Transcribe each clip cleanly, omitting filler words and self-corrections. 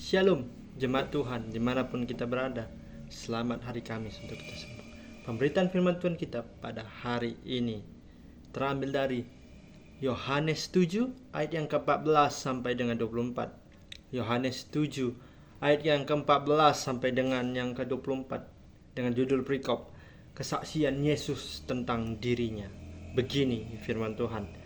Shalom, jemaat Tuhan dimanapun kita berada. Selamat hari Kamis untuk kita semua. Pemberitaan firman Tuhan kita pada hari ini terambil dari Yohanes 7 ayat yang ke-14 sampai dengan 24. Yohanes 7 ayat yang ke-14 sampai dengan yang ke-24 dengan judul perikop kesaksian Yesus tentang dirinya. Begini firman Tuhan.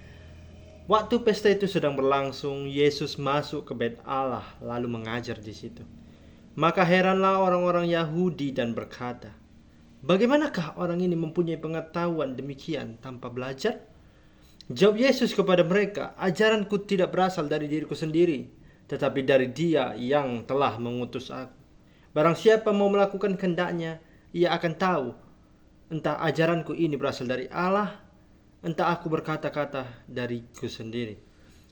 Waktu pesta itu sedang berlangsung, Yesus masuk ke bait Allah lalu mengajar di situ. Maka heranlah orang-orang Yahudi dan berkata, "Bagaimanakah orang ini mempunyai pengetahuan demikian tanpa belajar?" Jawab Yesus kepada mereka, "Ajaranku tidak berasal dari diriku sendiri, tetapi dari Dia yang telah mengutus aku. Barang siapa mau melakukan kehendaknya, ia akan tahu entah ajaranku ini berasal dari Allah, entah aku berkata-kata dariku sendiri.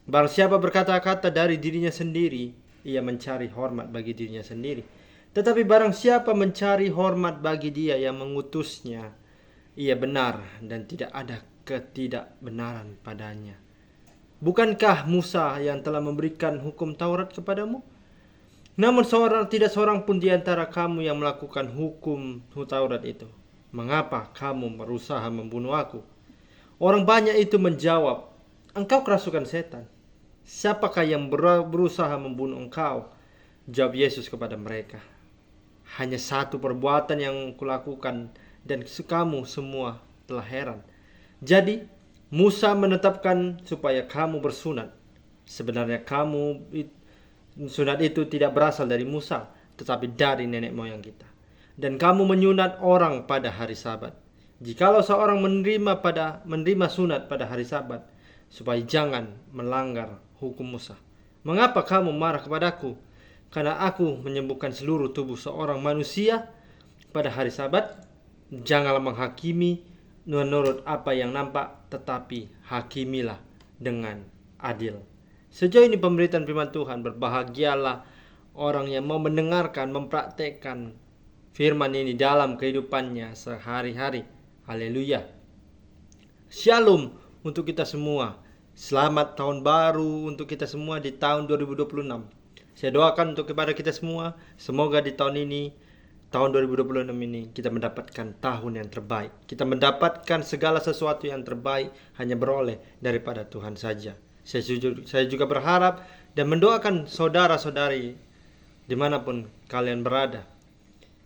Barang siapa berkata-kata dari dirinya sendiri, ia mencari hormat bagi dirinya sendiri. Tetapi barang siapa mencari hormat bagi Dia yang mengutusnya, ia benar dan tidak ada ketidakbenaran padanya. Bukankah Musa yang telah memberikan hukum Taurat kepadamu? Namun tidak seorang pun di antara kamu yang melakukan hukum Taurat itu. Mengapa kamu berusaha membunuh aku?" Orang banyak itu menjawab, "Engkau kerasukan setan. Siapakah yang berusaha membunuh engkau?" Jawab Yesus kepada mereka, "Hanya satu perbuatan yang kulakukan dan kamu semua telah heran. Jadi Musa menetapkan supaya kamu bersunat. Sebenarnya sunat itu tidak berasal dari Musa, tetapi dari nenek moyang kita. Dan kamu menyunat orang pada hari Sabat. Jikalau seorang menerima sunat pada hari Sabat, supaya jangan melanggar hukum Musa. Mengapa kamu marah kepadaku? Karena aku menyembuhkan seluruh tubuh seorang manusia pada hari Sabat. Janganlah menghakimi menurut apa yang nampak, tetapi hakimilah dengan adil." Sejauh ini pemberitaan firman Tuhan. Berbahagialah orang yang mau mendengarkan, mempraktekkan firman ini dalam kehidupannya sehari-hari. Haleluya. Shalom untuk kita semua. Selamat tahun baru untuk kita semua di tahun 2026. Saya doakan untuk kepada kita semua, semoga di tahun ini, tahun 2026 ini, kita mendapatkan tahun yang terbaik. Kita mendapatkan segala sesuatu yang terbaik hanya beroleh daripada Tuhan saja. Saya juga berharap dan mendoakan saudara-saudari dimanapun kalian berada,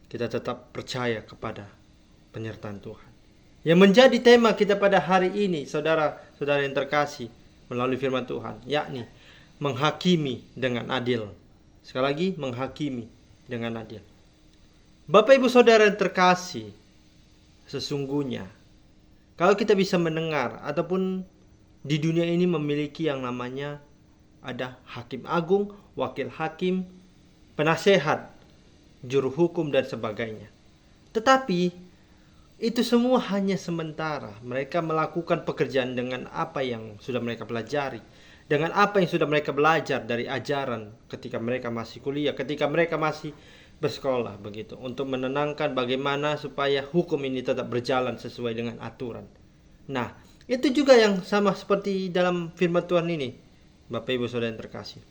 kita tetap percaya kepada penyertaan Tuhan. Yang menjadi tema kita pada hari ini, saudara-saudara yang terkasih, melalui firman Tuhan, yakni menghakimi dengan adil. Sekali lagi, menghakimi dengan adil. Bapak Ibu Saudara yang terkasih, sesungguhnya kalau kita bisa mendengar ataupun di dunia ini memiliki yang namanya ada hakim agung, wakil hakim, penasehat, juru hukum dan sebagainya. Tetapi itu semua hanya sementara. Mereka melakukan pekerjaan dengan apa yang sudah mereka pelajari, dengan apa yang sudah mereka belajar dari ajaran ketika mereka masih kuliah, ketika mereka masih bersekolah begitu, untuk menenangkan bagaimana supaya hukum ini tetap berjalan sesuai dengan aturan. Nah, itu juga yang sama seperti dalam firman Tuhan ini, Bapak Ibu Saudara yang terkasih.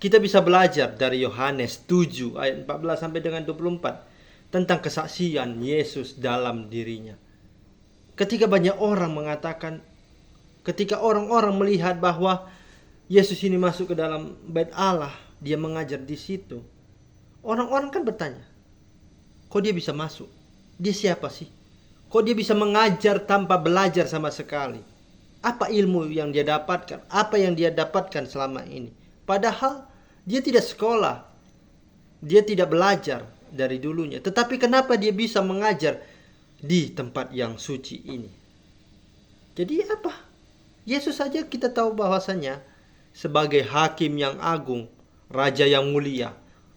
Kita bisa belajar dari Yohanes 7 ayat 14 sampai dengan 24 tentang kesaksian Yesus dalam dirinya. Ketika banyak orang mengatakan, ketika orang-orang melihat bahwa Yesus ini masuk ke dalam bait Allah, dia mengajar di situ, orang-orang kan bertanya, kok dia bisa masuk? Dia siapa sih? Kok dia bisa mengajar tanpa belajar sama sekali? Apa ilmu yang dia dapatkan? Apa yang dia dapatkan selama ini? Padahal dia tidak sekolah, dia tidak belajar dari dulunya. Tetapi kenapa dia bisa mengajar di tempat yang suci ini? Jadi apa? Yesus saja kita tahu bahwasanya sebagai hakim yang agung, raja yang mulia,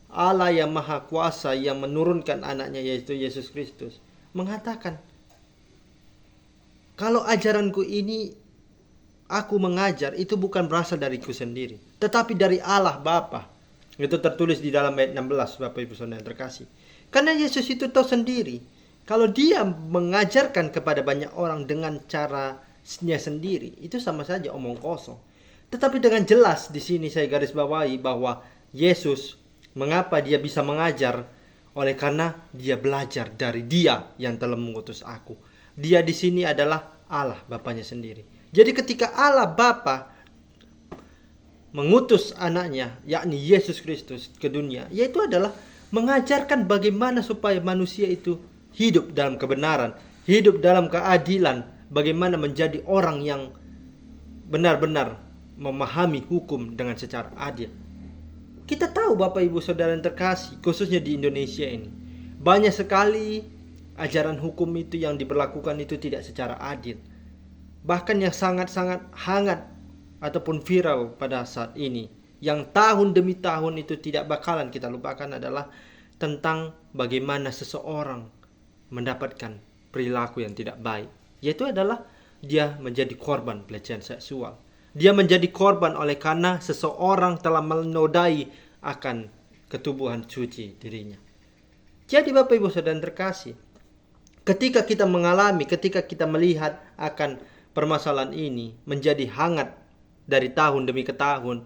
Allah yang maha kuasa yang menurunkan anaknya yaitu Yesus Kristus, mengatakan, kalau ajaranku ini aku mengajar, itu bukan berasal dariku sendiri, tetapi dari Allah Bapa. Itu tertulis di dalam ayat 16, Bapak Ibu Saudara yang terkasih. Karena Yesus itu tahu sendiri, kalau dia mengajarkan kepada banyak orang dengan caranya sendiri, itu sama saja omong kosong. Tetapi dengan jelas di sini saya garis bawahi bahwa Yesus, mengapa dia bisa mengajar? Oleh karena dia belajar dari Dia yang telah mengutus aku. Dia di sini adalah Allah Bapanya sendiri. Jadi ketika Allah Bapa mengutus anaknya, yakni Yesus Kristus ke dunia, yaitu adalah mengajarkan bagaimana supaya manusia itu hidup dalam kebenaran, hidup dalam keadilan, bagaimana menjadi orang yang benar-benar memahami hukum dengan secara adil. Kita tahu Bapak Ibu Saudara yang terkasih, khususnya di Indonesia ini, banyak sekali ajaran hukum itu yang diberlakukan itu tidak secara adil. Bahkan yang sangat-sangat hangat ataupun viral pada saat ini, yang tahun demi tahun itu tidak bakalan kita lupakan adalah tentang bagaimana seseorang mendapatkan perilaku yang tidak baik, yaitu adalah dia menjadi korban pelecehan seksual. Dia menjadi korban oleh karena seseorang telah menodai akan ketubuhan suci dirinya. Jadi Bapak Ibu Saudara terkasih, ketika kita melihat akan permasalahan ini menjadi hangat dari tahun demi ke tahun,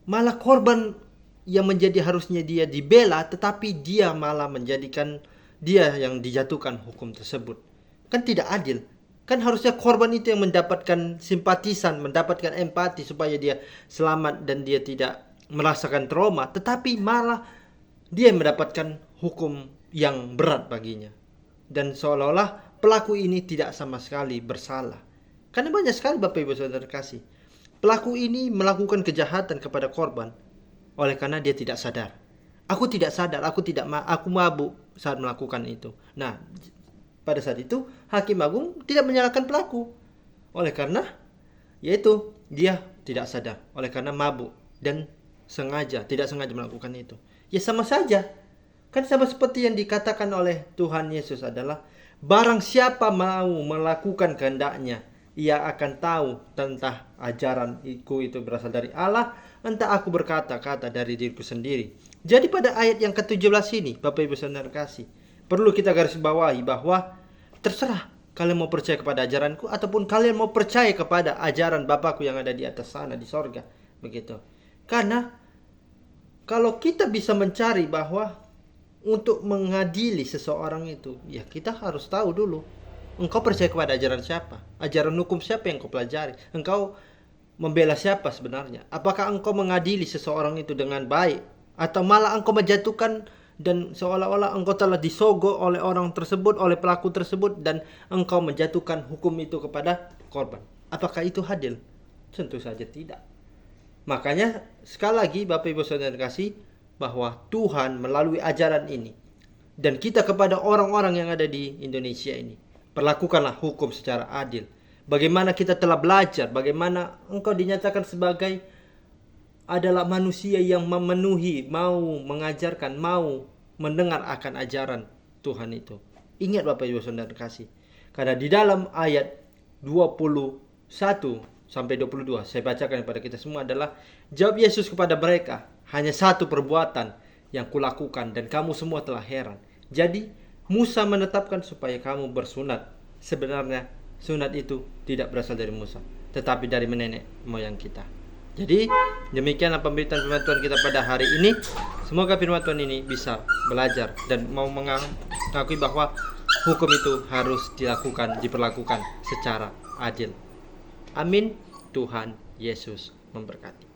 malah korban yang menjadi harusnya dia dibela, tetapi dia malah menjadikan dia yang dijatuhkan hukum tersebut. Kan tidak adil. Kan harusnya korban itu yang mendapatkan simpatisan, mendapatkan empati supaya dia selamat dan dia tidak merasakan trauma. Tetapi malah dia mendapatkan hukum yang berat baginya. Dan seolah-olah pelaku ini tidak sama sekali bersalah. Karena banyak sekali Bapak Ibu Saudara kasih, pelaku ini melakukan kejahatan kepada korban oleh karena dia tidak sadar. Aku tidak sadar, aku mabuk saat melakukan itu. Nah, pada saat itu Hakim Agung tidak menyalahkan pelaku oleh karena yaitu dia tidak sadar, oleh karena mabuk dan tidak sengaja melakukan itu. Ya sama saja. Kan sama seperti yang dikatakan oleh Tuhan Yesus adalah barang siapa mau melakukan kehendaknya, ia akan tahu tentang ajaranku itu berasal dari Allah, entah aku berkata-kata dari diriku sendiri. Jadi pada ayat yang ke-17 ini, Bapak Ibu Saudara kasih, perlu kita garis bawahi bahwa terserah kalian mau percaya kepada ajaranku ataupun kalian mau percaya kepada ajaran Bapakku yang ada di atas sana di sorga. Begitu. Karena kalau kita bisa mencari bahwa untuk mengadili seseorang itu, ya kita harus tahu dulu engkau percaya kepada ajaran siapa, ajaran hukum siapa yang kau pelajari, engkau membela siapa sebenarnya. Apakah engkau mengadili seseorang itu dengan baik, atau malah engkau menjatuhkan dan seolah-olah engkau telah disogok oleh orang tersebut, oleh pelaku tersebut, dan engkau menjatuhkan hukum itu kepada korban. Apakah itu adil? Tentu saja tidak. Makanya sekali lagi Bapak Ibu Saudara kasih, bahwa Tuhan melalui ajaran ini dan kita kepada orang-orang yang ada di Indonesia ini, perlakukanlah hukum secara adil. Bagaimana kita telah belajar, bagaimana engkau dinyatakan sebagai adalah manusia yang memenuhi, mau mengajarkan, mau mendengar akan ajaran Tuhan itu. Ingat Bapak Ibu Saudara kasih, karena di dalam ayat 21 sampai 22 saya bacakan kepada kita semua adalah jawab Yesus kepada mereka, hanya satu perbuatan yang kulakukan dan kamu semua telah heran. Jadi Musa menetapkan supaya kamu bersunat. Sebenarnya sunat itu tidak berasal dari Musa, tetapi dari nenek moyang kita. Jadi demikianlah pemberitaan firman Tuhan kita pada hari ini. Semoga firman Tuhan ini bisa belajar dan mau mengakui bahwa hukum itu harus diperlakukan secara adil. Amin. Tuhan Yesus memberkati.